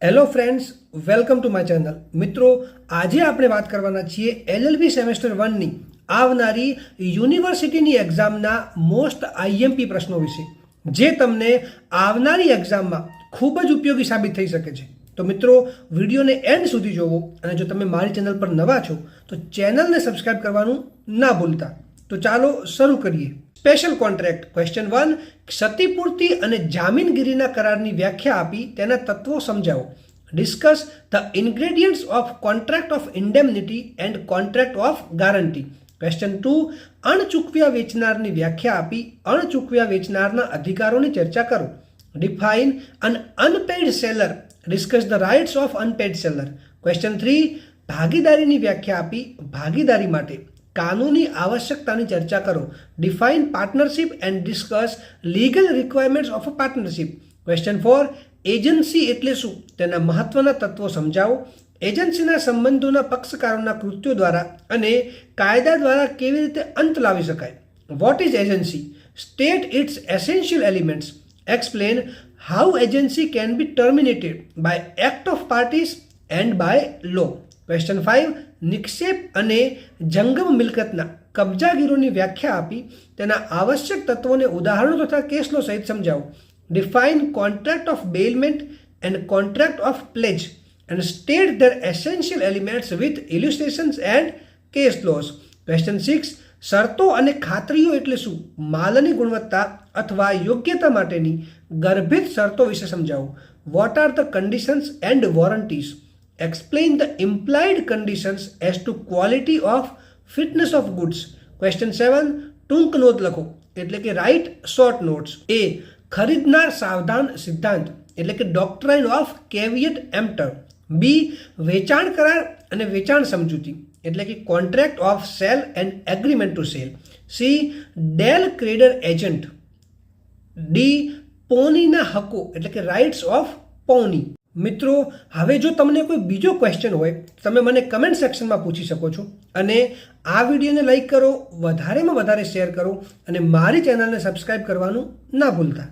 Hello friends, welcome to my channel. મિત્રો, આજે આપણે વાત કરવાના છીએ LLB સેમેસ્ટર 1ની આવનારી યુનિવર્સિટીની એક્ઝામના મોસ્ટ આઈએમપી પ્રશ્નો વિશે, જે તમને આવનારી એક્ઝામમાં ખૂબ જ ઉપયોગી સાબિત થઈ શકે છે. તો મિત્રો, વિડીયોને એન્ડ સુધી જોવો, અને જો તમે મારી ચેનલ પર નવા છો તો ચેનલને સબસ્ક્રાઇબ કરવાનું ના ભૂલતા. તો ચાલો શરૂ કરીએ. Special contract question 1. ક્ષતિપૂર્તિ અને જામીનગીરીના કરારની વ્યાખ્યા આપી તેના તત્વો સમજાવો. Discuss the ingredients of contract of indemnity and contract of guarantee. Question 2. અણચૂકવ્યા વેચનારની વ્યાખ્યા આપી અણચૂકવ્યા વેચનારના અધિકારોની ચર્ચા કરો. Define an unpaid seller. Discuss the rights of unpaid seller. Question 3. ભાગીદારીની વ્યાખ્યા આપી ભાગીદારી માટે કાનૂની આવશ્યકતાની ચર્ચા કરો. Define partnership and discuss legal requirements of a partnership. Question 4. Agency એટલે શું તેના મહત્વના તત્વો સમજાવો. એજન્સીના સંબંધોના પક્ષકારોના કૃત્યો દ્વારા અને કાયદા દ્વારા કેવી રીતે અંત લાવી શકાય. What is agency? State its essential elements. Explain how agency can be terminated by act of parties and by law. Question 5. નિક્ષેપ અને જંગમ મિલકતના કબજાગીરોની વ્યાખ્યા આપી તેના આવશ્યક તત્વોને ઉદાહરણો તથા કેસ લો સહિત સમજાવો. Define contract of bailment and contract of pledge and state their essential elements with illustrations and case laws. Question 6. શરતો અને ખાતરીઓ એટલે શું? માલની ગુણવત્તા અથવા યોગ્યતા માટેની ગર્ભિત શરતો વિશે સમજાવો. What are the conditions and warranties. Explain the implied conditions as to quality of fitness of goods. Question 7. ટૂંક નોંધ લખો એટલે કે રાઇટ શોર્ટ નોટ્સ. A. ખરીદનાર સાવધાન સિદ્ધાંત એટલે કે ડોક્ટ્રાઇન ઓફ કેવિયટ એમ્પ્ટર. B. વેચાણ કરાર અને વેચાણ સમજૂતી એટલે કે contract of sale and agreement to sell. C. Del credere agent. D. પોનીના હકો એટલે કે રાઇટ્સ ઓફ પોની. મિત્રો, હવે જો તમને કોઈ બીજો ક્વેશ્ચન હોય તમે મને કમેન્ટ સેક્શનમાં પૂછી શકો છો. અને આ વિડીયોને લાઈક કરો, વધારેમાં વધારે શેર કરો અને મારી ચેનલને સબસ્ક્રાઈબ કરવાનું ના ભૂલતા.